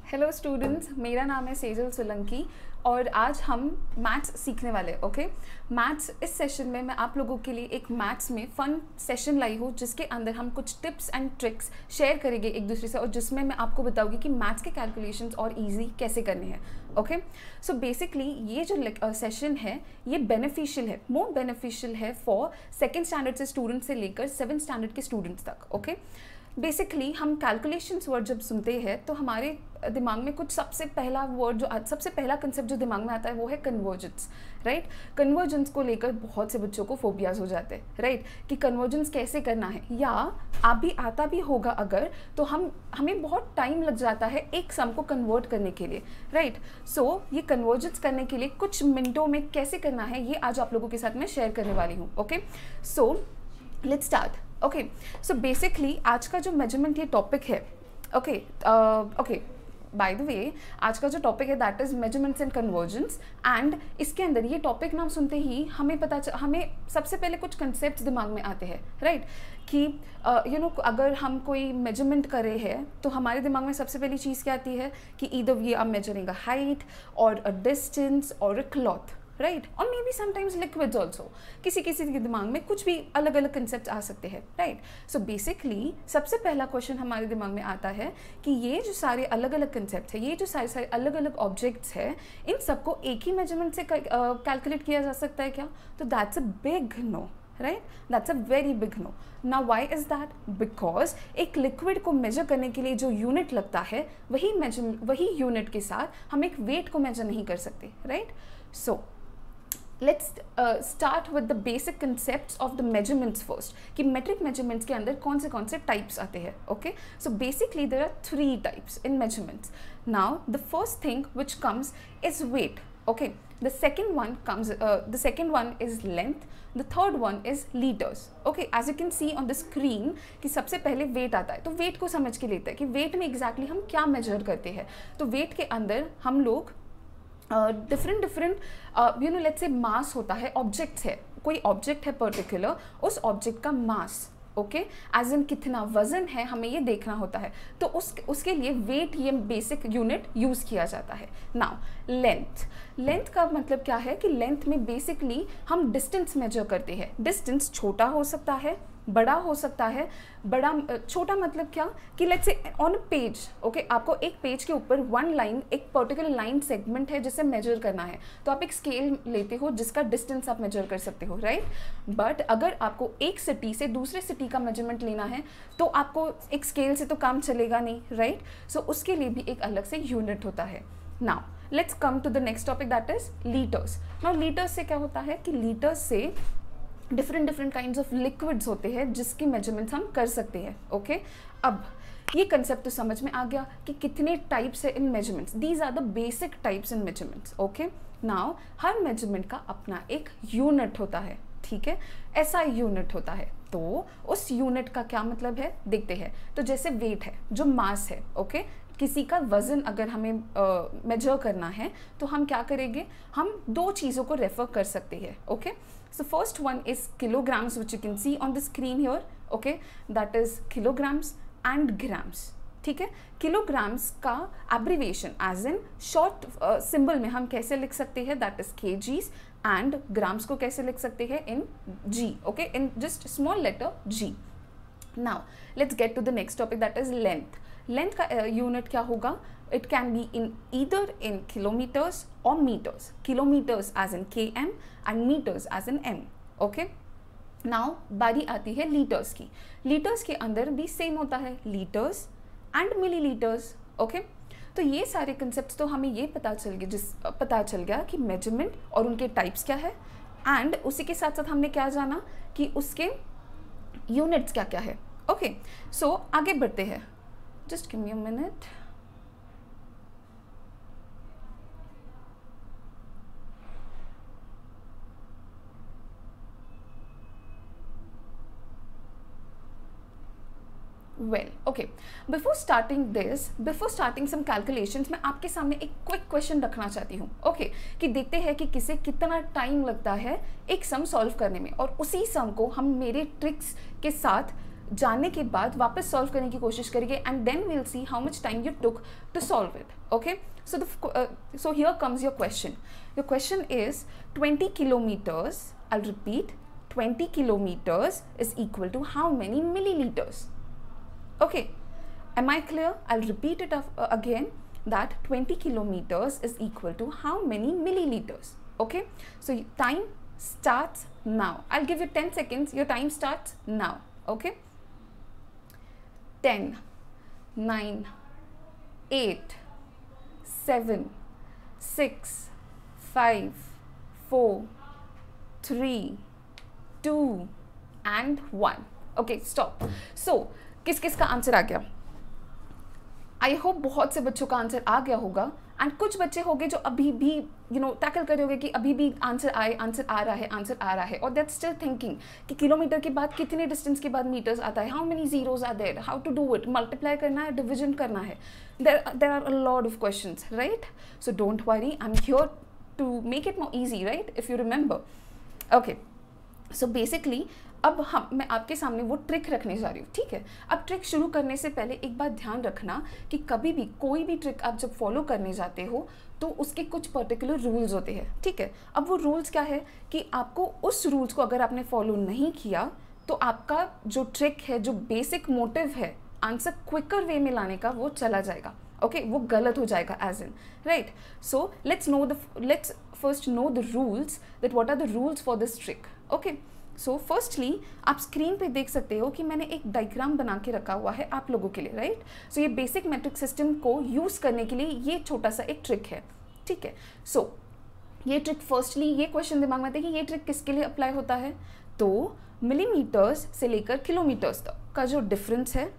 Hello students, मेरा नाम है सेजल सोलंकी और आज हम मैथ्स सीखने वाले। ओके, मैथ्स इस सेशन में मैं आप लोगों के लिए एक मैथ्स में फ़न सेशन लाई हूँ जिसके अंदर हम कुछ टिप्स एंड ट्रिक्स शेयर करेंगे एक दूसरे से और जिसमें मैं आपको बताऊँगी कि मैथ्स के कैलकुलेशंस और इजी कैसे करने हैं। ओके, सो बेसिकली ये जो सेशन है ये बेनिफिशियल है, मोर बेनिफिशियल है फॉर सेकेंड स्टैंडर्ड से स्टूडेंट से लेकर 7th स्टैंडर्ड के स्टूडेंट्स तक। ओके, बेसिकली हम कैलकुलेशंस वर्ड जब सुनते हैं तो हमारे दिमाग में कुछ सबसे पहला कंसेप्ट जो दिमाग में आता है वो है कन्वर्जेंस, राइट। कन्वर्जेंस को लेकर बहुत से बच्चों को फोबियाज हो जाते हैं, राइट, कि कन्वर्जेंस कैसे करना है, या आप भी आता भी होगा अगर तो हमें बहुत टाइम लग जाता है एक सम को कन्वर्ट करने के लिए, राइट। सो ये कन्वर्जेंस करने के लिए कुछ मिनटों में कैसे करना है ये आज आप लोगों के साथ मैं शेयर करने वाली हूँ। Okay, so let's start. Okay, so basically आज का जो मेजरमेंट ये टॉपिक है, ओके, बाय द वे आज का जो टॉपिक है that is measurements and convergence. And इसके अंदर ये टॉपिक नाम सुनते ही हमें सबसे पहले कुछ कंसेप्ट दिमाग में आते हैं, राइट, कि अगर हम कोई मेजरमेंट कर रहे हैं तो हमारे दिमाग में सबसे पहली चीज़ क्या आती है कि either we are measuring a height और अ डिस्टेंस और अ क्लॉथ, राइट, और may be sometimes liquids also. किसी किसी के दिमाग में कुछ भी अलग अलग कंसेप्ट आ सकते हैं, राइट। सो बेसिकली सबसे पहला क्वेश्चन हमारे दिमाग में आता है कि ये जो सारे अलग अलग कंसेप्ट है, ये जो सारे अलग अलग ऑब्जेक्ट्स है, इन सबको एक ही मेजरमेंट से कैलकुलेट किया जा सकता है क्या? तो that's a big no, right, that's a very big no. Now why is that? Because एक लिक्विड को मेजर करने के लिए जो यूनिट लगता है वही यूनिट के साथ हम एक वेट को मेजर नहीं कर सकते, right. So let's start with the basic concepts of the measurements first, कि मेट्रिक मेजरमेंट्स के अंदर कौन से टाइप्स आते हैं। Okay, so basically there are 3 types in measurements. Now the first thing which comes is weight. Okay, the second one is length, the third one is liters. Okay, as you can see on the screen कि सबसे पहले weight आता है, तो weight को समझ के लेते हैं कि weight में exactly हम क्या measure करते हैं। तो weight के अंदर हम लोग डिफरेंट लेट्स से मास होता है, ऑब्जेक्ट्स है, कोई ऑब्जेक्ट है पर्टिकुलर, उस ऑब्जेक्ट का मास, ओके, एज इन कितना वजन है हमें ये देखना होता है, तो उसके लिए वेट ये बेसिक यूनिट यूज़ किया जाता है। नाउ लेंथ का मतलब क्या है कि लेंथ में बेसिकली हम डिस्टेंस मेजर करते हैं। डिस्टेंस छोटा हो सकता है, बड़ा हो सकता है। छोटा मतलब क्या कि let's say on a page, okay, आपको एक पेज के ऊपर वन लाइन, एक पर्टिकुलर लाइन सेगमेंट है जिसे मेजर करना है, तो आप एक स्केल लेते हो जिसका डिस्टेंस आप मेजर कर सकते हो, राइट। बट अगर आपको एक सिटी से दूसरे सिटी का मेजरमेंट लेना है तो आपको एक स्केल से तो काम चलेगा नहीं, राइट। सो उसके लिए भी एक अलग से यूनिट होता है। Now let's come to the next topic that is litres. Now litres से क्या होता है कि लीटर्स से डिफरेंट काइंड्स ऑफ लिक्विड्स होते हैं जिसकी मेजरमेंट्स हम कर सकते हैं। ओके, अब ये कंसेप्ट तो समझ में आ गया कि कितने टाइप्स है in measurements. These are the basic types in measurements. Okay, now हर मेजरमेंट का अपना एक यूनिट होता है, ठीक है, ऐसा यूनिट होता है। तो उस यूनिट का क्या मतलब है देखते हैं। तो जैसे वेट है, जो मास है, ओके, किसी का वजन अगर हमें मेजर करना है तो हम क्या करेंगे, हम 2 चीज़ों को रेफर कर सकते हैं। Okay, so first one is kilograms, which you can see on the screen here. Okay, that is kilograms and grams. ठीक है, किलोग्राम्स का abbreviation as in short symbol में हम कैसे लिख सकते हैं, that is kgs, and grams को कैसे लिख सकते हैं in g, okay, in just small letter g. Now let's get to the next topic that is length. Length का यूनिट क्या होगा? It can be in either in kilometres और metres. Kilometres as in km and metres as in m. Okay, now बारी आती है litres की। Litres के अंदर भी सेम होता है, लीटर्स एंड मिलीलीटर्स। ओके, तो ये सारे कंसेप्ट तो हमें ये पता चल गया कि मेजरमेंट और उनके टाइप्स क्या है, एंड उसी के साथ साथ हमने क्या जाना कि उसके यूनिट्स क्या क्या है। ओके, सो आगे बढ़ते हैं, just give me a minute. Well, okay, before starting some calculations, मैं आपके सामने एक क्विक क्वेश्चन रखना चाहती हूँ। ओके, कि देखते हैं कि किसे कितना टाइम लगता है एक सम सॉल्व करने में, और उसी सम को हम मेरे ट्रिक्स के साथ जानने के बाद वापस सॉल्व करने की कोशिश करेंगे and then we'll see how much time you took to solve it. Okay, so here comes your question. Your question is 20 kilometers. I'll repeat, 20 kilometers is equal to how many milliliters? Okay, am I clear? I'll repeat it again, that 20 kilometers is equal to how many milliliters? Okay, so time starts now. I'll give you 10 seconds. Your time starts now. Okay, 10, 9, 8, 7, 6, 5, 4, 3, 2 and 1. Okay, stop. So किस किस का answer आ गया? I hope बहुत से बच्चों का answer आ गया होगा एंड कुछ बच्चे होंगे जो अभी भी टैकल कर रहे होंगे कि अभी भी आंसर आ रहा है और दैट स्टिल थिंकिंग कि किलोमीटर के बाद कितने डिस्टेंस के बाद मीटर्स आता है, how many zeros are there, how to do it, multiply करना है, डिविजन करना है. There are a lot of questions, right? So don't worry, I am here to make it more easy, right, if you remember. Okay, so basically अब मैं आपके सामने वो trick रखने जा रही हूँ, ठीक है? अब ट्रिक शुरू करने से पहले एक बात ध्यान रखना कि कभी भी कोई भी ट्रिक आप जब फॉलो करने जाते हो तो उसके कुछ पर्टिकुलर रूल्स होते हैं, ठीक है? अब वो रूल्स क्या है कि आपको उस रूल्स को अगर आपने फॉलो नहीं किया तो आपका जो ट्रिक है, जो बेसिक मोटिव है आंसर क्विकर वे में लाने का, वो चला जाएगा. ओके, वो गलत हो जाएगा as in, right? So let's first know the rules, that what are the rules for this trick. Okay, so firstly आप स्क्रीन पे देख सकते हो कि मैंने एक डायग्राम बना के रखा हुआ है आप लोगों के लिए, राइट? सो ये बेसिक मैट्रिक सिस्टम को यूज़ करने के लिए ये छोटा सा एक ट्रिक है, ठीक है? सो ये ट्रिक फर्स्टली ये क्वेश्चन दिमाग में आता है कि ये ट्रिक किसके लिए अप्लाई होता है? तो मिलीमीटर्स से लेकर किलोमीटर्स तक का जो डिफरेंस है,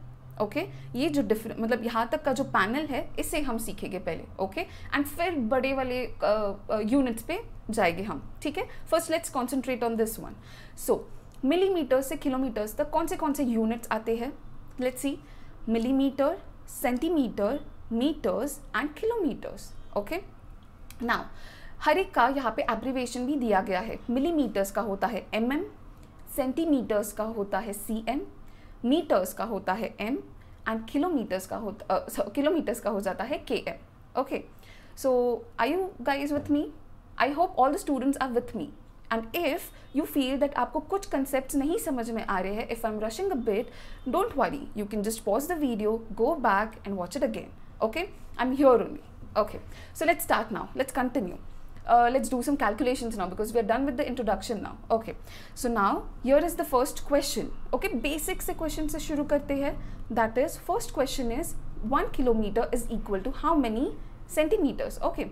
ओके, ये जो मतलब यहाँ तक का जो पैनल है इसे हम सीखेंगे पहले, ओके, एंड फिर बड़े वाले यूनिट्स पे जाएंगे हम, ठीक है? First let's concentrate on this one. So millimetre से किलोमीटर्स तक कौन से यूनिट्स आते हैं? Let's see, millimetre, centimetre, metres and kilometres. Okay, now हर एक का यहाँ पे एब्रिवेशन भी दिया गया है. मिलीमीटर्स का होता है mm, सेंटीमीटर्स का होता है cm, मीटर्स का होता है m एंड किलोमीटर्स का हो जाता है km. Okay, so are you guys with me? I hope all the students are with me. And if you feel that आपको कुछ कंसेप्ट नहीं समझ में आ रहे हैं, if I am rushing a bit, don't worry, you can just pause the video, go back and watch it again. Okay, I am here only. Okay, so let's start now. Let's continue. Let's do some calculations now because we are done with the introduction now. Okay, so now here is the first question. Okay, basic से question से शुरू करते हैं. That is, first question is 1 kilometer is equal to how many centimeters? Okay,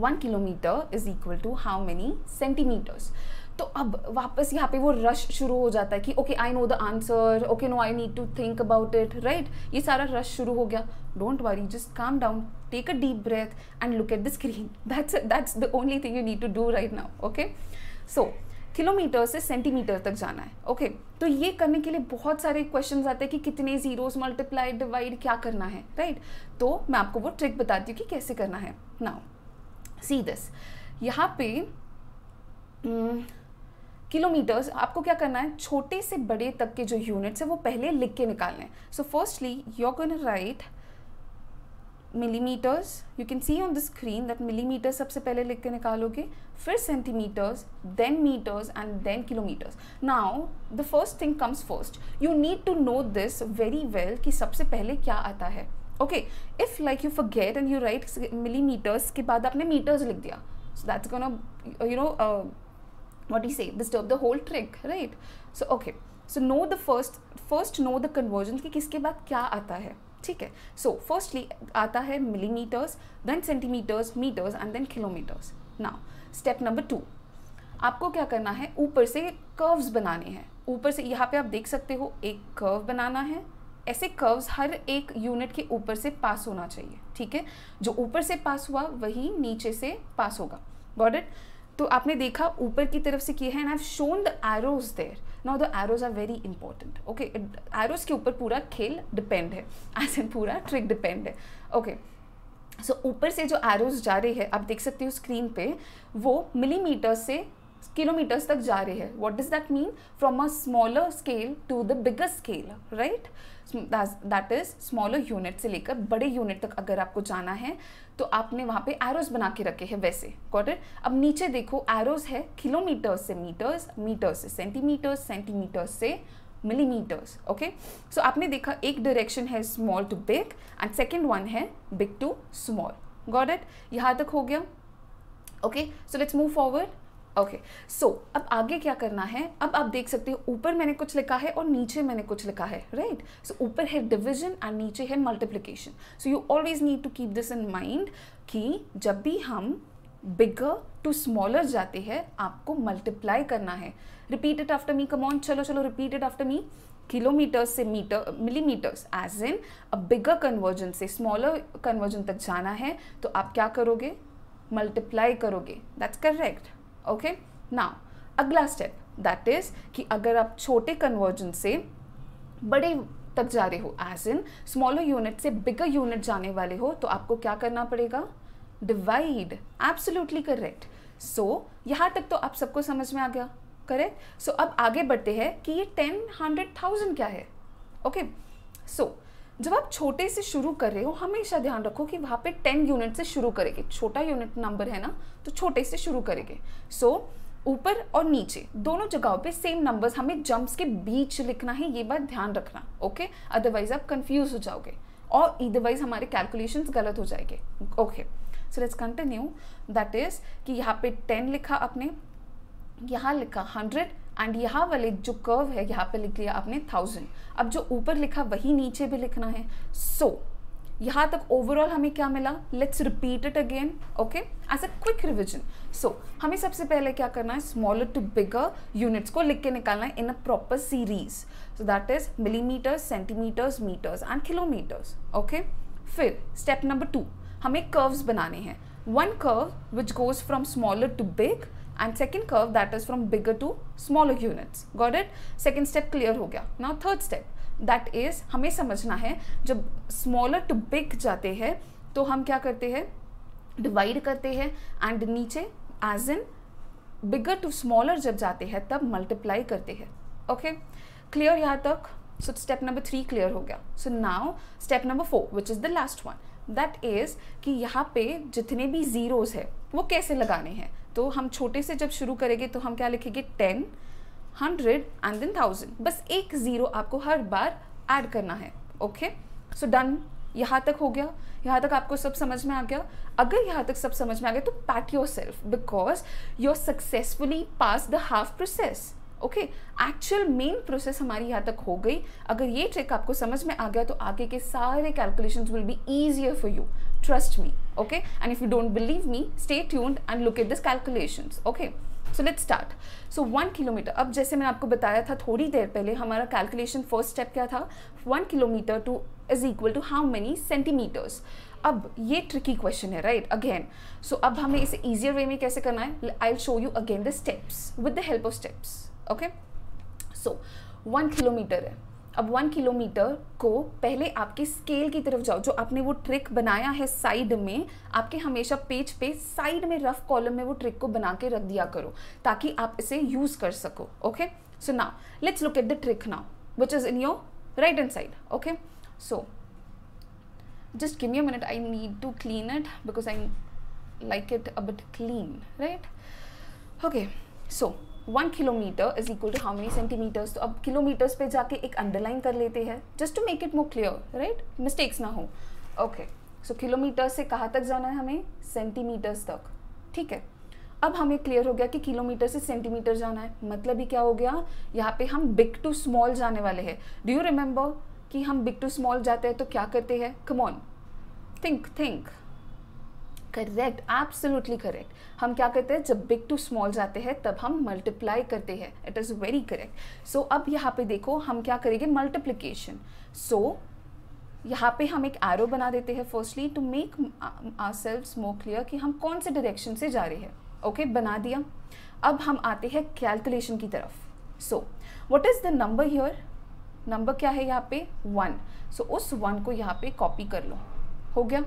1 kilometer is equal to how many centimeters? तो अब वापस यहाँ पे वो रश शुरू हो जाता है कि okay I know the answer, okay no I need to think about it, right? ये सारा रश शुरू हो गया. Don't worry, just calm down, take a deep breath and look at the screen. That's the only thing you need to do right now. Okay, so kilometre से centimetre तक जाना है. Okay, तो ये करने के लिए बहुत सारे क्वेश्चंस आते हैं कि कितने जीरोस, मल्टीप्लाई, डिवाइड क्या करना है, राइट? तो मैं आपको वो ट्रिक बताती हूँ कि कैसे करना है. नाउ सी दिस, यहाँ पे किलोमीटर्स आपको क्या करना है, छोटे से बड़े तक के जो यूनिट्स है वो पहले लिख के निकालने हैं. So firstly you are gonna write millimetres. You can see on the screen that millimetre सबसे पहले लिख के निकालोगे, फिर centimetres, then metres and then kilometres. Now the first thing comes first, you need to know this very well कि सबसे पहले क्या आता है. Okay, if like you forget and you write millimetres के बाद आपने मीटर्स लिख दिया, so that's gonna you no what do you say, disturb the whole trick, right? So okay, so know the first know the conversions कि किसके बाद क्या आता है, ठीक है? So firstly आता है millimeters, then centimeters, meters and then kilometers. Now step number 2, आपको क्या करना है, ऊपर से कर्व्स बनाने हैं. ऊपर से यहाँ पे आप देख सकते हो एक कर्व बनाना है. ऐसे कर्व्स हर एक यूनिट के ऊपर से पास होना चाहिए, ठीक है? जो ऊपर से पास हुआ वही नीचे से पास होगा. Got it? तो आपने देखा ऊपर की तरफ से किए हैं and I have shown the arrows there. Now the arrows are very important. Okay, arrows के ऊपर पूरा खेल डिपेंड है, एज इन पूरा ट्रिक डिपेंड है. ओके, सो ऊपर से जो एरोज जा रहे हैं आप देख सकते हो स्क्रीन पे, वो मिलीमीटर से किलोमीटर्स तक जा रहे हैं. What does that mean? From a smaller scale to the bigger scale, right? That is smaller unit से लेकर बड़े यूनिट तक अगर आपको जाना है तो आपने वहाँ पे एरोज बना के रखे हैं वैसे. Got it? अब नीचे देखो एरोज है किलोमीटर्स से मीटर्स, मीटर्स से सेंटीमीटर्स, सेंटीमीटर्स से मिलीमीटर्स. ओके, सो आपने देखा एक डायरेक्शन है small to big and second one है big to small. Got it? यहाँ तक हो गया. Okay, so let's move forward. Okay, so अब आगे क्या करना है? अब आप देख सकते हो ऊपर मैंने कुछ लिखा है और नीचे मैंने कुछ लिखा है, राइट? सो ऊपर है डिविजन एंड नीचे है multiplication. So you always need to keep this in mind कि जब भी हम बिगर टू स्मॉलर जाते हैं आपको मल्टीप्लाई करना है. Repeat it after me, come on, चलो चलो repeat it after me. Kilometres से metre, millimetres, as in a bigger conversion से स्मॉलर कन्वर्जन तक जाना है तो आप क्या करोगे? मल्टीप्लाई करोगे. That's correct. ओके, नाउ अगला स्टेप दैट इज कि अगर आप छोटे कन्वर्जन से बड़े तक जा रहे हो, एज इन स्मॉलर यूनिट से बिगर यूनिट जाने वाले हो, तो आपको क्या करना पड़ेगा? डिवाइड. Absolutely correct. सो यहाँ तक तो आप सबको समझ में आ गया, करेक्ट? सो अब आगे बढ़ते हैं कि ये 10, 100, 1000 क्या है. ओके, सो जब आप छोटे से शुरू कर रहे हो हमेशा ध्यान रखो कि वहाँ पे 10 यूनिट से शुरू करेंगे. छोटा यूनिट नंबर है ना, तो छोटे से शुरू करेंगे. सो ऊपर और नीचे दोनों जगहों पे सेम नंबर्स, हमें जंप्स के बीच लिखना है, ये बात ध्यान रखना. ओके, अदरवाइज आप कंफ्यूज हो जाओगे और अदरवाइज हमारे कैलकुलेशंस गलत हो जाएंगे. Okay, so let's continue. That is कि यहाँ पे 10 लिखा आपने, यहाँ लिखा 100 एंड यहाँ वाले जो कर्व है यहाँ पे लिख लिया आपने 1000. अब जो ऊपर लिखा वही नीचे भी लिखना है. सो यहाँ तक ओवरऑल हमें क्या मिला? Let's repeat it again. Okay, as a quick revision. So हमें सबसे पहले क्या करना है? स्मॉलर टू बिगर यूनिट्स को लिख के निकालना है in a proper series. So that is millimetres, centimetres, metres and kilometres. Okay, फिर स्टेप नंबर 2 हमें कर्व्स बनाने हैं. One curve which goes from smaller to big and second curve that is from bigger to smaller units. Got it? Second step clear हो गया. Now third step that is हमें समझना है जब smaller to big जाते हैं तो हम क्या करते हैं? डिवाइड करते हैं एंड नीचे as in bigger to smaller जब जाते हैं तब मल्टीप्लाई करते हैं. ओके, क्लियर यहाँ तक? सो स्टेप नंबर 3 क्लियर हो गया. So now step number 4 which is the last one. That is कि यहाँ पे जितने भी जीरोज है वो कैसे लगाने हैं. तो हम छोटे से जब शुरू करेंगे तो हम क्या लिखेंगे? 10, 100 एंड देन 1000. बस एक जीरो आपको हर बार ऐड करना है. Okay, so done. यहाँ तक हो गया. यहाँ तक आपको सब समझ में आ गया? अगर यहाँ तक सब समझ में आ गया तो pat yourself because you are successfully pass the half process. Okay, actual main process हमारी यहाँ तक हो गई. अगर ये ट्रिक आपको समझ में आ गया तो आगे के सारे calculations will be easier for you. Trust me. Okay, and if you don't believe me stay tuned and look at this calculations. Okay, so let's start. So 1 kilometre, अब जैसे मैंने आपको बताया था थोड़ी देर पहले, हमारा कैलकुलेशन फर्स्ट स्टेप क्या था? 1 kilometre to is equal to how many centimetres. अब ये ट्रिकी क्वेश्चन है, राइट? अगेन, सो अब हमें इसे ईजियर वे में कैसे करना है? I will show you again the steps with the help of steps. Okay, so 1 kilometre है. अब 1 किलोमीटर को पहले आपके स्केल की तरफ जाओ. जो आपने वो ट्रिक बनाया है साइड में, आपके हमेशा पेज पे साइड में रफ कॉलम में वो ट्रिक को बना के रख दिया करो ताकि आप इसे यूज कर सको. Okay, so now let's look at the trick now which is in your right hand side. Okay, so just give me a minute, I need to clean it because I like it a bit clean, right? Okay, so 1 kilometer is equal to how many centimeters? तो अब kilometres पे जाके एक underline कर लेते हैं just to make it more clear, right? Mistakes ना हो. ओके, सो किलोमीटर से कहाँ तक जाना है हमें? सेंटीमीटर्स तक. ठीक है, अब हमें क्लियर हो गया कि किलोमीटर से सेंटीमीटर जाना है. मतलब ही क्या हो गया? यहाँ पे हम बिग टू स्मॉल जाने वाले हैं. डू यू रिमेंबर कि हम बिग टू स्मॉल जाते हैं तो क्या करते हैं? Come on, think. Correct, absolutely correct. हम क्या करते हैं? जब बिग टू स्मॉल जाते हैं तब हम मल्टीप्लाई करते हैं. It is very correct. So अब यहाँ पे देखो हम क्या करेंगे? मल्टीप्लिकेशन. सो यहाँ पे हम एक एरो बना देते हैं firstly to make ourselves more clear कि हम कौन से डायरेक्शन से जा रहे हैं. ओके, बना दिया. अब हम आते हैं कैलकुलेशन की तरफ. So what is the number here? Number क्या है यहाँ पे? 1. सो उस 1 को यहाँ पे कॉपी कर लो. हो गया.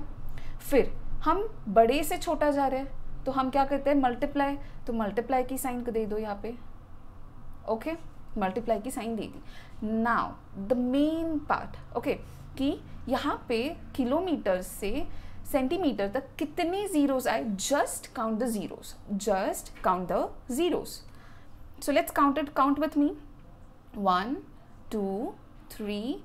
फिर हम बड़े से छोटा जा रहे हैं तो हम क्या करते हैं मल्टीप्लाई, तो मल्टीप्लाई की साइन दे दो यहाँ पे, ओके मल्टीप्लाई की साइन दे दी। Now the main part, okay कि यहाँ पे किलोमीटर से सेंटीमीटर तक कितने जीरोस आए, just count the zeros, just count the zeros. So let's count it, count with me, 1 2 3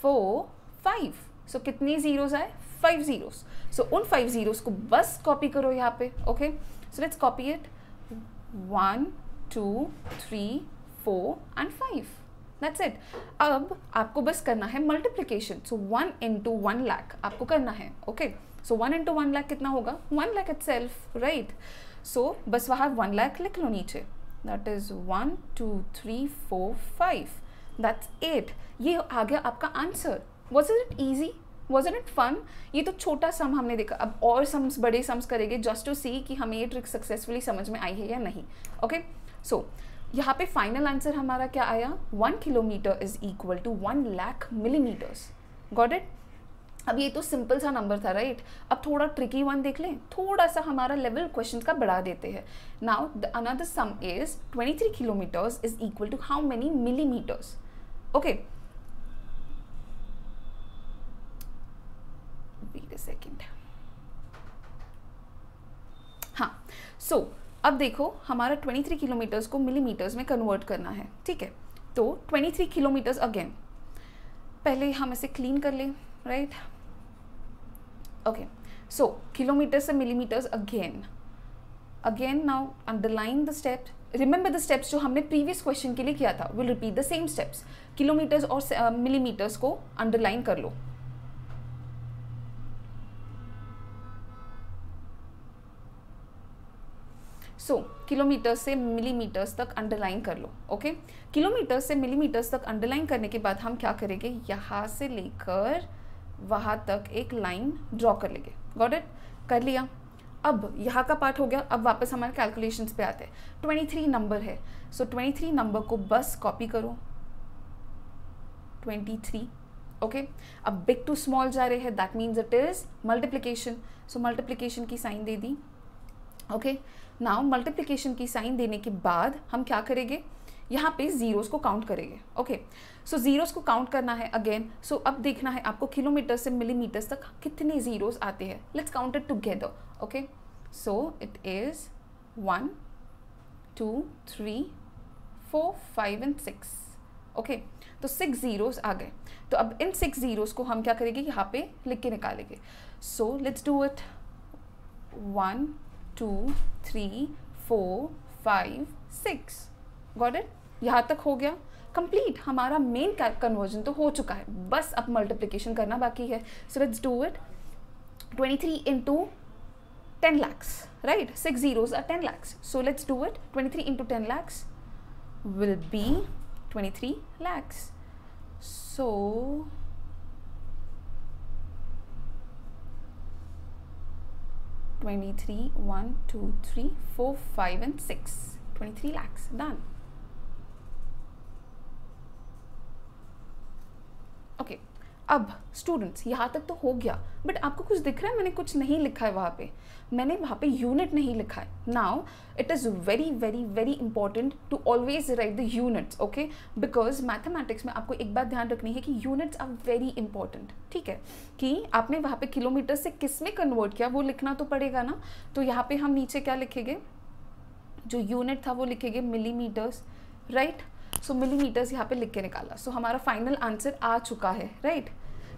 4 5। सो कितने जीरोस आए, 5 जीरोस। सो उन 5 जीरोस को बस कॉपी करो यहाँ पे, okay so let's copy it, 1 2 3 4 and 5, that's it. अब आपको बस करना है मल्टीप्लिकेशन, सो 1 into 1 lakh आपको करना है, ओके सो 1 into 1 lakh कितना होगा, 1 lakh itself, राइट। सो बस वहाँ 1 lakh लिख लो नीचे, दैट इज 1 2 3 4 5, दैट्स 8। ये आ गया आपका answer. Was it easy, was it fun? ये तो छोटा सम हमने देखा, अब और सम्स बड़े सम्स करेंगे जस्ट टू सी कि हमें ये ट्रिक सक्सेसफुली समझ में आई है या नहीं, ओके सो यहाँ पे फाइनल आंसर हमारा क्या आया, 1 kilometre is equal to 1 lakh millimetres. Got it? अब ये तो सिंपल सा नंबर था, राइट? अब थोड़ा ट्रिकी वन देख लें, थोड़ा सा हमारा लेवल क्वेश्चन का बढ़ा देते हैं। Now the another sum is 23 kilometres is equal to how many millimetres, okay wait a second. हाँ सो अब देखो हमारा 23 किलोमीटर्स को मिलीमीटर्स में कन्वर्ट करना है, ठीक है? तो 23 किलोमीटर्स अगेन, पहले हम इसे क्लीन कर लें, राइट? ओके सो किलोमीटर से millimetres again now underline the steps, remember the steps जो हमने प्रीवियस क्वेश्चन के लिए किया था, will repeat the same steps. Kilometres और मिलीमीटर्स को अंडरलाइन कर लो। सो किलोमीटर से मिलीमीटर्स तक अंडरलाइन कर लो, ओके किलोमीटर से मिलीमीटर्स तक अंडरलाइन करने के बाद हम क्या करेंगे, यहाँ से लेकर वहाँ तक एक लाइन ड्रॉ कर लेंगे। Got it? कर लिया। अब यहाँ का पार्ट हो गया, अब वापस हमारे कैलकुलेशंस पे आते हैं। 23 नंबर है, सो 23 नंबर को बस कॉपी करो, 23, ओके अब बिग टू स्मॉल जा रहे हैं, that means it is multiplication, so multiplication की साइन दे दी, ओके नाउ मल्टीप्लिकेशन की साइन देने के बाद हम क्या करेंगे, यहाँ पे जीरोस को काउंट करेंगे, ओके सो जीरोस को काउंट करना है अगेन। सो अब देखना है आपको किलोमीटर से मिलीमीटर्स तक कितने जीरोस आते हैं, let's count it together, okay so it is 1 2 3 4 5 and 6, okay तो 6 जीरोस आ गए। तो अब इन 6 जीरोस को हम क्या करेंगे, यहाँ पे लिख के निकालेंगे। सो let's do it, 1 2 3 4 5 6, got it? यहाँ तक हो गया कंप्लीट, हमारा मेन कन्वर्जन तो हो चुका है, बस अब मल्टीप्लिकेशन करना बाकी है। So let's do it, 23 into 10 lakhs, right? 6 zeros are 10 lakhs. So let's do it. 23 into 10 lakhs will be 23 lakhs. So 23, 1 2 3 4 5 and 6, 23 lakhs, done. Okay अब स्टूडेंट्स यहाँ तक तो हो गया, बट आपको कुछ दिख रहा है, मैंने कुछ नहीं लिखा है वहाँ पे, मैंने वहाँ पे यूनिट नहीं लिखा है। Now it is very very very important to always write the units, okay because mathematics में आपको एक बात ध्यान रखनी है कि यूनिट्स आर वेरी इंपॉर्टेंट, ठीक है? कि आपने वहाँ पे किलोमीटर से किस में कन्वर्ट किया वो लिखना तो पड़ेगा ना। तो यहाँ पे हम नीचे क्या लिखेंगे, जो यूनिट था वो लिखेंगे मिलीमीटर्स, राइट? सो मिलीमीटर्स यहाँ पे लिख के निकाला, सो हमारा फाइनल आंसर आ चुका है, राइट?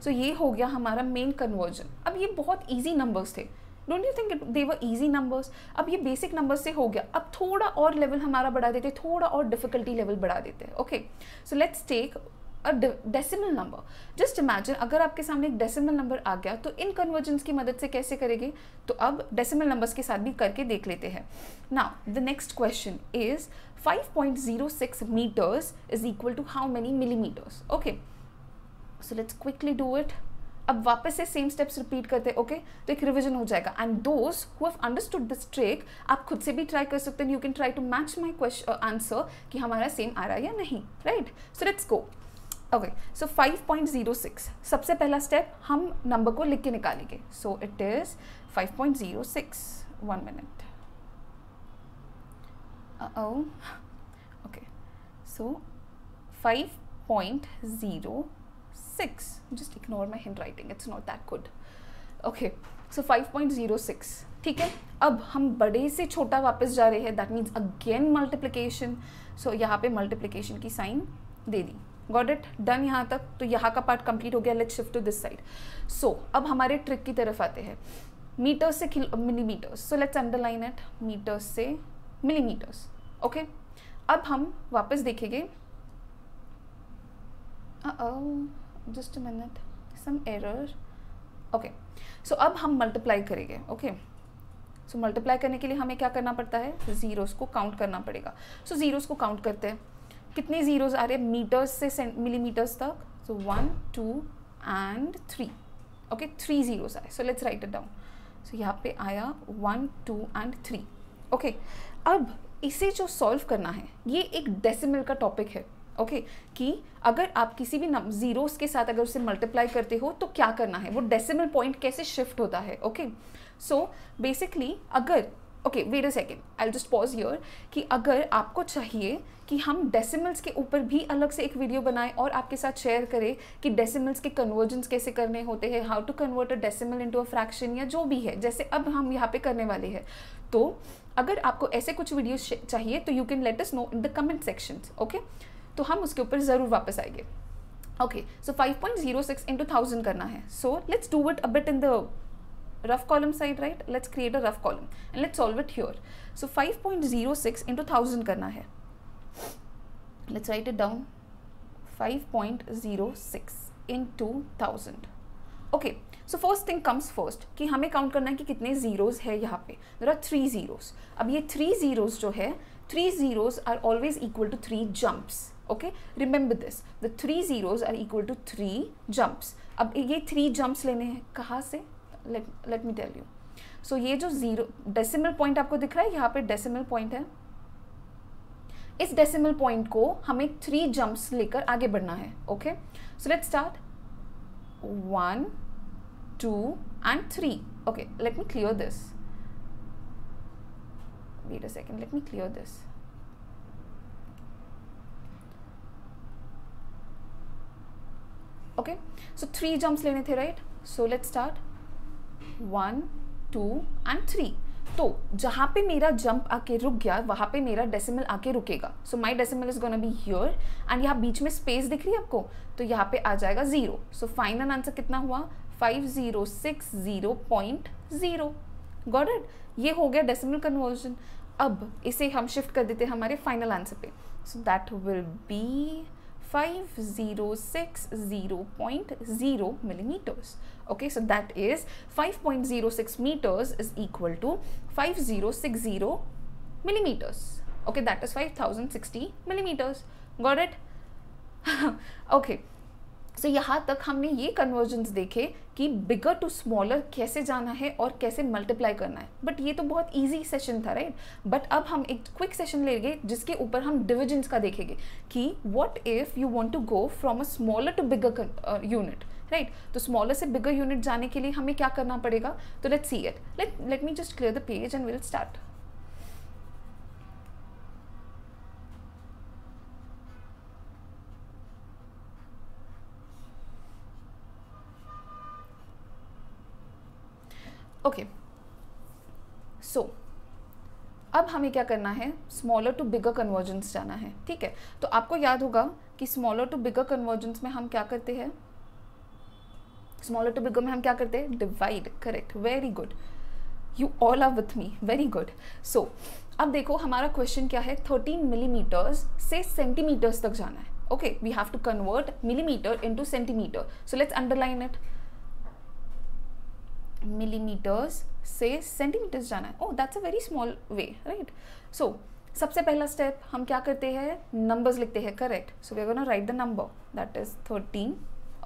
सो ये हो गया हमारा मेन कन्वर्जन। अब ये बहुत इजी नंबर्स थे, don't you think they were easy numbers? अब ये बेसिक नंबर्स से हो गया, अब थोड़ा और लेवल हमारा बढ़ा देते, थोड़ा और डिफिकल्टी लेवल बढ़ा देते हैं, okay so let's take a decimal number. Just imagine अगर आपके सामने एक डेसिमल नंबर आ गया तो इन कन्वर्जन्स की मदद से कैसे करेंगे, तो अब डेसिमल नंबर्स के साथ भी करके देख लेते हैं। Now the next question is 5.06 meters is equal to how many millimeters, okay so let's quickly do it। अब वापस से सेम स्टेप्स रिपीट करते हैं, ओके तो एक रिविजन हो जाएगा। And those who have understood this trick, आप खुद से भी ट्राई कर सकते हैं, you can try to match my question answer कि हमारा सेम आ रहा है या नहीं, राइट? So let's go, okay so 5.06, सबसे पहला स्टेप हम नंबर को लिख के निकालेंगे, so it is 5.06, 1 minute. Okay, so 5.06, just ignore my handwriting, it's not that good. Okay, so 5.06, ठीक है. अब हम बड़े से छोटा वापस जा रहे हैं, that means again multiplication. So यहाँ पे मल्टीप्लिकेशन की साइन दे दी. गॉट इट, डन यहाँ तक. तो यहाँ का पार्ट कंप्लीट हो गया. Let's shift to this side. So अब हमारे ट्रिक की तरफ आते हैं. मीटर्स से millimetres, so let's underline it. Metres से मिलीमीटर्स. ओके, अब हम वापस देखेंगे. Just a minute, some error. Okay, so अब हम मल्टीप्लाई करेंगे. ओके, सो मल्टीप्लाई करने के लिए हमें क्या करना पड़ता है, ज़ीरोज़ को काउंट करना पड़ेगा. सो ज़ीरोज़ को काउंट करते हैं. कितने ज़ीरोज़ आ रहे हैं मीटर्स से मिलीमीटर्स तक. सो 1 2 एंड 3. ओके, 3 ज़ीरोज़ आए. So let's write it down. सो यहाँ पे आया 1 2 एंड 3. ओके, अब इसे जो सॉल्व करना है, ये एक डेसिमल का टॉपिक है. ओके, कि अगर आप किसी भी ज़ीरोज़ के साथ अगर उसे मल्टीप्लाई करते हो तो क्या करना है, वो डेसिमल पॉइंट कैसे शिफ्ट होता है. ओके, सो बेसिकली अगर, okay wait a second, I will just pause here, कि अगर आपको चाहिए कि हम डेसिमल्स के ऊपर भी अलग से एक वीडियो बनाएं और आपके साथ शेयर करें कि डेसिमल्स के कन्वर्जन्स कैसे करने होते हैं, how to convert a decimal into a fraction, या जो भी है, जैसे अब हम यहाँ पे करने वाले हैं, तो अगर आपको ऐसे कुछ वीडियोस चाहिए तो you can let us know in the comment sections. Okay, तो हम उसके ऊपर ज़रूर वापस आएंगे. ओके, सो 5.06 इंटू 1000 करना है. So let's do it a bit in the rough column side, right? Let's create a rough column and let's solve it here. So 5.06 into 1000 करना है. Let's write it down. 5.06 into 1000. Okay, so first thing comes first, कि हमें count करना है कि कितने zeros है यहाँ पे. There are 3 zeros. अब ये 3 zeros जो है, 3 zeros are always equal to 3 jumps. Okay, remember this. The 3 zeros are equal to 3 jumps. अब ये 3 jumps लेने हैं कहाँ से? Let me tell you. So ये जो ज़ीरो डेसिमल पॉइंट आपको दिख रहा है, यहाँ पे डेसिमल पॉइंट है. इस डेसिमल पॉइंट को हमें 3 जंप्स लेकर आगे बढ़ना है. Okay, so let's start. 1 2 and 3. Okay, let me clear this. Wait a second, let me clear this. Okay, so 3 jumps लेने थे, right? So let's start. 1 2 and 3. तो जहाँ पे मेरा जंप आके रुक गया, वहाँ पे मेरा डेसिमल आके रुकेगा. So my decimal is gonna be here and यहाँ बीच में स्पेस दिख रही है आपको, तो यहाँ पे आ जाएगा 0. सो फाइनल आंसर कितना हुआ, 5060.0. गॉट इट, ये हो गया डेसिमल कन्वर्जन. अब इसे हम शिफ्ट कर देते हैं हमारे फाइनल आंसर पे. So that will be 5060.0 millimeters. Okay, so that is 5.06 meters is equal to 5060 millimeters. Okay, that is 5060 millimeters. Got it? Okay, so यहाँ तक हमने ये कन्वर्जन्स देखे कि बिगर टू स्मॉलर कैसे जाना है और कैसे मल्टीप्लाई करना है. बट ये तो बहुत ईजी सेशन था, राइट? बट अब हम एक क्विक सेशन लेंगे जिसके ऊपर हम डिविजन्स का देखेंगे कि what if you want to go from a smaller to bigger unit, right? तो स्मॉलर से बिगर यूनिट जाने के लिए हमें क्या करना पड़ेगा. तो let's see it. Let me just clear the page and will start. Okay, so अब हमें क्या करना है, स्मॉलर टू बिगर कन्वर्जेंस जाना है. ठीक है, तो आपको याद होगा कि स्मॉलर टू बिगर कन्वर्जेंस में हम क्या करते हैं, स्मॉलर टू बिगर में हम क्या करते हैं, divide. Correct, very good, you all are with me, very good. So अब देखो हमारा क्वेश्चन क्या है, 13 मिलीमीटर्स से सेंटीमीटर्स तक जाना है. Okay, we have to convert millimetre into centimetre. So let's underline it. Millimetres से सेंटीमीटर्स जाना है. Oh, that's a very small way, right? So सबसे पहला स्टेप हम क्या करते हैं, नंबर्स लिखते हैं. Correct, so we are gonna write the number, that is 13.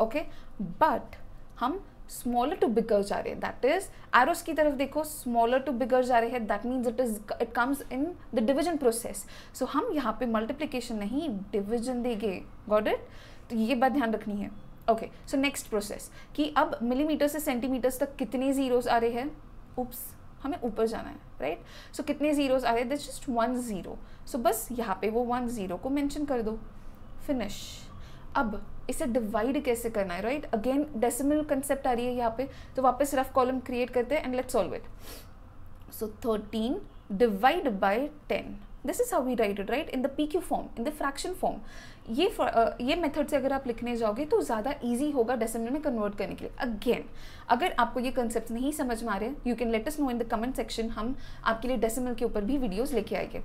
Okay, but हम स्मॉलर टू बिगर जा रहे हैं, दैट इज एरोस की तरफ देखो, स्मॉलर टू बिगर जा रहे हैं, that means it comes in the division process. So हम यहाँ पे मल्टीप्लीकेशन नहीं, डिविजन देंगे. Got it? तो ये बात ध्यान रखनी है. ओके, सो नेक्स्ट प्रोसेस कि अब मिलीमीटर से सेंटीमीटर्स तक कितने जीरोस आ रहे हैं. उप्स, हमें ऊपर जाना है, राइट? सो कितने ज़ीरोज़ आ रहे हैं? This just 1 0. सो बस यहाँ पे वो 1 0 को मेंशन कर दो, फिनिश. अब इसे डिवाइड कैसे करना है, राइट? अगेन डेसिमल कंसेप्ट आ रही है यहाँ पे, तो वापस रफ कॉलम क्रिएट करते हैं and let's solve it. So 13 divide by 10. This is how we write it, right? In the PQ form, in the fraction form. ये मेथड से अगर आप लिखने जाओगे तो ज़्यादा ईजी होगा डेसिमल में कन्वर्ट करने के लिए. अगेन अगर आपको ये कंसेप्ट नहीं समझ में आ रहे, you can let us know in the comment section. हम आपके लिए डेसिमल के ऊपर भी वीडियोस लेके आएंगे.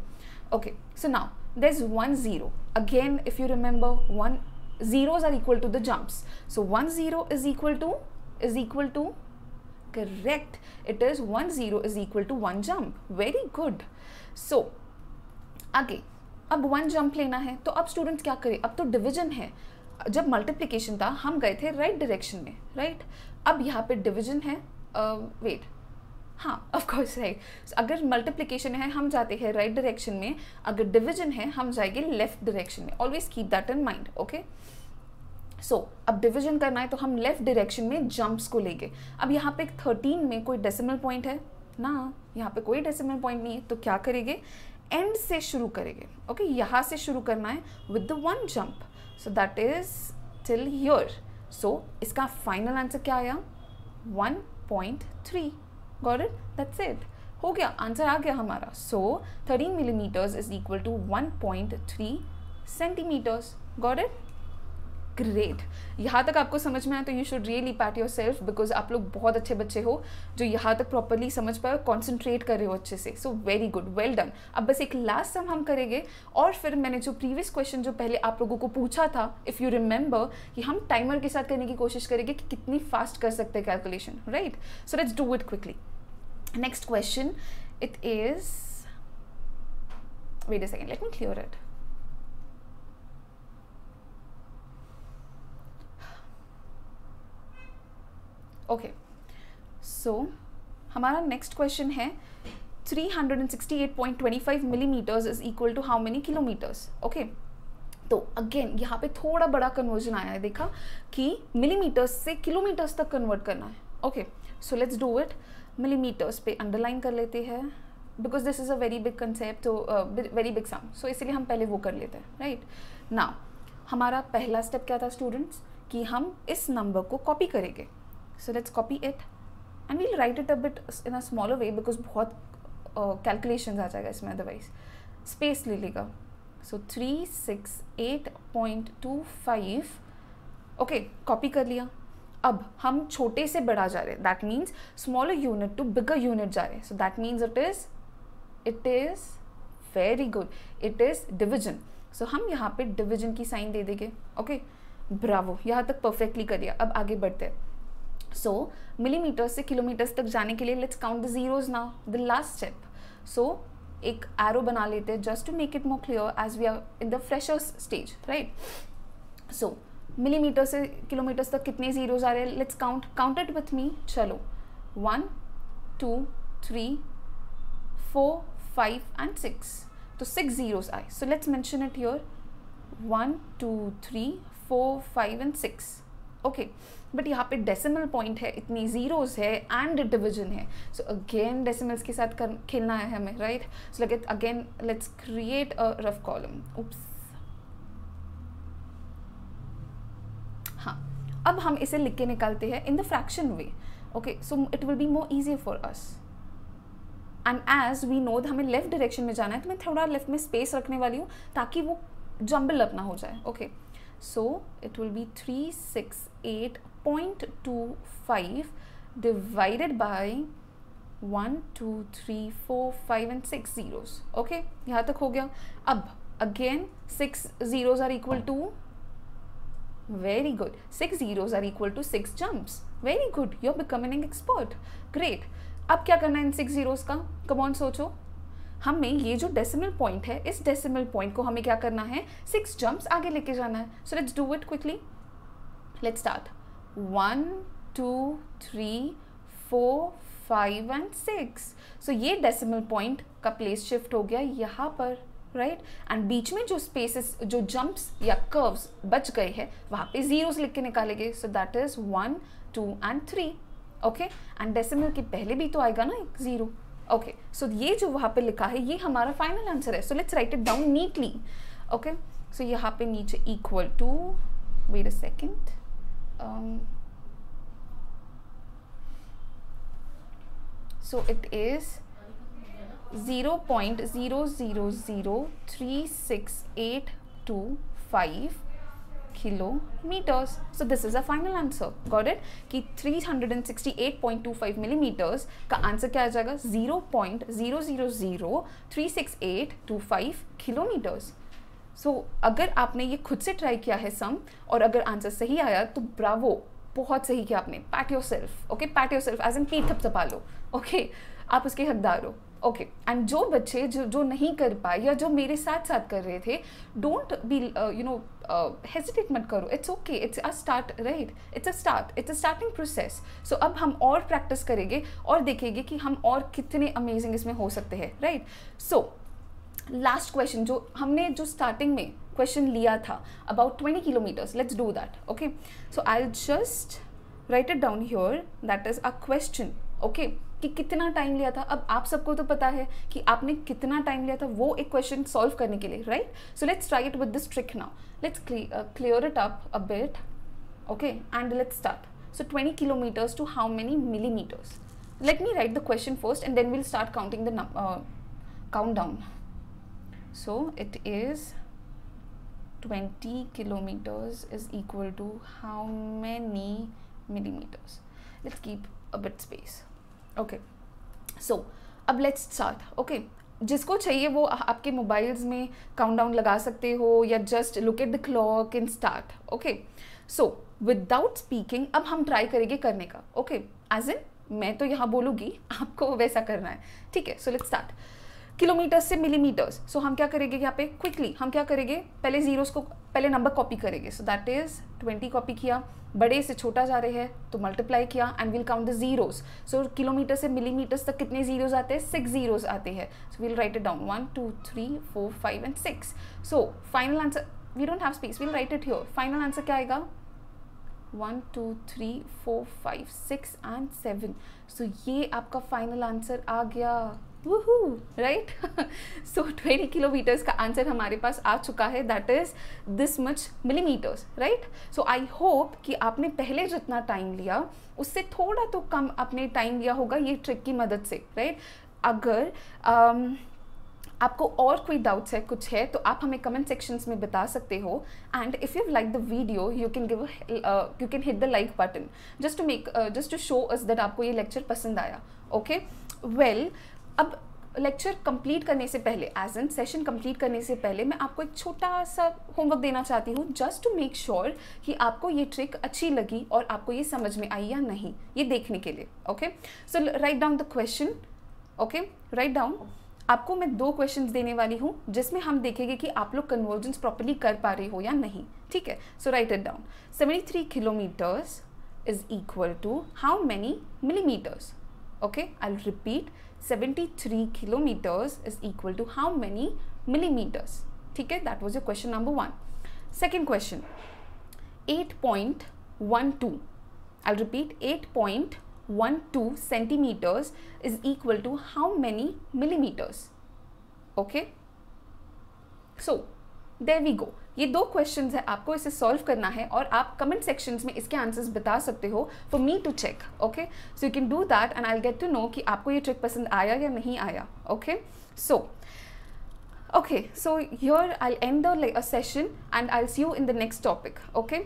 Okay, so now there is 1 0. Again if you remember, 1 zeros are equal to the jumps. So 1 0 is equal to correct. It is 1 0 is equal to 1 jump. Very good. So आगे अब 1 jump लेना है, तो अब students क्या करें? अब तो डिवीजन है. जब मल्टीप्लिकेशन था हम गए थे राइट डायरेक्शन में, राइट? अब यहाँ पे डिवीजन है, वेट, हाँ ऑफ कोर्स राइट. अगर मल्टीप्लिकेशन है हम जाते हैं राइट डायरेक्शन में, अगर डिवीजन है हम जाएंगे लेफ्ट डायरेक्शन में. Always keep that in mind. Okay, so अब डिवीजन करना है तो हम लेफ्ट डायरेक्शन में जंप्स को लेंगे. अब यहाँ पे 13 में कोई डेसिमल पॉइंट है ना? यहाँ पे कोई डेसिमल पॉइंट नहीं है, तो क्या करेंगे? एंड से शुरू करेंगे. ओके, यहाँ से शुरू करना है with the 1 jump. So that is till here. So इसका फाइनल आंसर क्या आया? 1.3. Got it? That's it. हो गया, आंसर आ गया हमारा. So 13 millimetres is equal to 1.3 centimetres. Got it? Great. यहाँ तक आपको समझ में आया तो you should really pat yourself, because आप लोग बहुत अच्छे बच्चे हो जो यहाँ तक प्रॉपरली समझ पाए और कॉन्सेंट्रेट कर रहे हो अच्छे से. So very good, well done. अब बस एक लास्ट सम हम करेंगे और फिर मैंने जो प्रीवियस क्वेश्चन जो पहले आप लोगों को पूछा था, इफ़ यू रिमेंबर, कि हम टाइमर के साथ करने की कोशिश करेंगे कि कितनी फास्ट कर सकते हैं calculation, right? So let's do it quickly. Next question, it is, wait a second, let me clear it. Okay, so हमारा नेक्स्ट क्वेश्चन है 368.25 millimetres is equal to how many kilometres. Okay, तो again यहाँ पे थोड़ा बड़ा conversion आया है, देखा कि मिलीमीटर्स से किलोमीटर्स तक कन्वर्ट करना है. Okay, so let's do it. Millimetres पे अंडरलाइन कर लेते हैं because this is a very big concept, तो वेरी बिग सम, सो इसलिए हम पहले वो कर लेते हैं, राइट? नाउ हमारा पहला स्टेप क्या था स्टूडेंट्स, कि हम इस नंबर को कॉपी करेंगे. So let's copy it and we'll write it a bit in a smaller way because बहुत calculations आ जाएगा इसमें, otherwise space ले लेगा. So 368.25. okay, copy कर लिया. अब हम छोटे से बड़ा जा रहे हैं, that means smaller unit to bigger unit जा रहे हैं. So that means it is very good, it is division. So हम यहाँ पे division की साइन दे देंगे. okay, bravo, यहाँ तक perfectly कर लिया. अब आगे बढ़ते हैं. सो मिलीमीटर्स से किलोमीटर्स तक जाने के लिए let's count the zeros now, the last step. So एक एरो बना लेते हैं just to make it more clear as we are in the freshers stage, right? So millimetre से किलोमीटर्स तक कितने जीरोज आ रहे हैं? Let's count it with me. चलो, 1 2 3 4 5 एंड 6. तो 6 जीरोज आए. So let's mention it here, 1 2 3 4 5 and 6. Okay, but यहाँ पे डेसिमल पॉइंट है, इतनी जीरोज है एंड डिवीजन है. सो अगेन डेसिमल्स के साथ खेलना है हमें, right? So let again let's create a rough column. Oops, हाँ, अब हम इसे लिख के निकालते हैं in the fraction way. Okay, so it will be more easier for us. And as we know हमें लेफ्ट डायरेक्शन में जाना है, तो मैं थोड़ा लेफ्ट में स्पेस रखने वाली हूँ ताकि वो जंबल अप ना हो जाए. Okay, so it will be 368.25 divided by 1 2 3 4 5 and 6 zeros. okay, यहाँ तक हो गया. अब again 6 zeros are equal to, very good, 6 zeros are equal to 6 jumps. very good, you're becoming an expert. great. अब क्या करना है इन 6 zeros का? come on, सोचो. हमें ये जो डेसिमल पॉइंट है, इस डेसिमल पॉइंट को हमें क्या करना है? 6 जंप्स आगे लेके जाना है. So let's do it quickly. Let's start. 1 2 3 4 5 and 6. सो ये डेसिमल पॉइंट का प्लेस शिफ्ट हो गया यहाँ पर, राइट? एंड बीच में जो स्पेसेस, जो जंप्स या कर्व्स बच गए हैं, वहाँ पे जीरोस लिख के निकालेंगे. सो that is 1 2 and 3. Okay, and decimal के पहले भी तो आएगा ना एक जीरो. ओके, सो ये जो वहाँ पे लिखा है ये हमारा फाइनल आंसर है. So let's write it down neatly. Okay, so यहाँ पे नीचे equal to, wait a second, so it is 0.00036825 kilometers. So this is a final answer. Got it? कि 368.25 millimeters का आंसर क्या आ जाएगा? 0.00036825 kilometers. So अगर आपने ये खुद से ट्राई किया है सम और अगर आंसर सही आया तो ब्रावो, बहुत सही किया आपने. Pat yourself. Okay, pat yourself as in पीठ थपथपा लो. ओके, आप उसके हकदार हो. ओके, एंड जो बच्चे जो नहीं कर पाए या जो मेरे साथ साथ कर रहे थे, डोंट बी हेजिटेट मत करो. It's okay, it's a start, right? It's a start, it's a starting process. So अब हम और प्रैक्टिस करेंगे और देखेंगे कि हम और कितने अमेजिंग इसमें हो सकते हैं, राइट? सो लास्ट क्वेश्चन जो हमने जो स्टार्टिंग में क्वेश्चन लिया था about 20 kilometres, let's do that. Okay, so I will just right it down here. That is a question. Okay, कि कितना टाइम लिया था. अब आप सबको तो पता है कि आपने कितना टाइम लिया था वो एक क्वेश्चन सॉल्व करने के लिए, right? So let's try it with this trick now. Let's clear it up a bit. Okay, and let's start. So 20 kilometers to how many millimeters? Let me write the question first and then we'll start counting the countdown. So it is 20 kilometers is equal to how many millimeters? Let's keep a bit space. Okay, so अब let's start. Okay, जिसको चाहिए वो आपके mobiles में countdown लगा सकते हो या just look at the clock and start. Okay, so without speaking अब हम ट्राई करेंगे करने का. ओके, एज इन मैं तो यहाँ बोलूँगी, आपको वैसा करना है, ठीक है? So let's start. किलोमीटर्स से मिलीमीटर्स. सो हम क्या करेंगे यहाँ पे क्विकली, हम क्या करेंगे, पहले जीरोस को पहले नंबर कॉपी करेंगे. सो दैट इज 20 कॉपी किया, बड़े से छोटा जा रहे हैं तो मल्टीप्लाई किया and will count the zeros. So kilometre से मिलीमीटर्स तक कितने जीरोस आते हैं? 6 जीरोस आते हैं. So will write it down 1 2 3 4 5 and 6. So final answer, we don't have space, will write it here. Final answer क्या आएगा? 1 2 3 4 5 6 एंड 7. सो ये आपका फाइनल आंसर आ गया. Woohoo, right? So 20 kilometers का आंसर हमारे पास आ चुका है. That is this much millimeters, right? So I hope कि आपने पहले जितना टाइम लिया उससे थोड़ा तो कम आपने टाइम लिया होगा ये ट्रिक की मदद से, right? अगर आपको और कोई डाउट्स है, कुछ है, तो आप हमें कमेंट सेक्शंस में बता सकते हो. And if you like the video you can hit the like button just to show us that आपको ये लेक्चर पसंद आया. ओके, वेल अब लेक्चर कंप्लीट करने से पहले, एज एन सेशन कंप्लीट करने से पहले मैं आपको एक छोटा सा होमवर्क देना चाहती हूँ, जस्ट टू मेक श्योर कि आपको ये ट्रिक अच्छी लगी और आपको ये समझ में आई या नहीं, ये देखने के लिए. Okay, so write down the question. Okay, write down. आपको मैं 2 क्वेश्चंस देने वाली हूँ जिसमें हम देखेंगे कि आप लोग कन्वर्जेंस प्रॉपर्ली कर पा रहे हो या नहीं, ठीक है? So write it down. 73 kilometres is equal to how many millimetres? Okay, I'll repeat. 73 kilometers is equal to how many millimeters? ठीक है, that was your question number 1. Second question, 8.12. I'll repeat. 8.12 centimeters is equal to how many millimeters? Okay, so there we go. ये 2 questions है, आपको इसे solve करना है और आप कमेंट सेक्शंस में इसके आंसर्स बता सकते हो for me to check. Okay, so you can do that and I will get to know कि आपको ये ट्रिक पसंद आया या नहीं आया. Okay, so here I will end the session and I will see you in the next topic. Okay,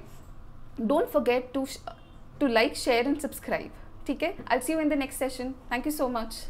don't forget to like, share and subscribe. ठीक है, I will see you in the next session. Thank you so much.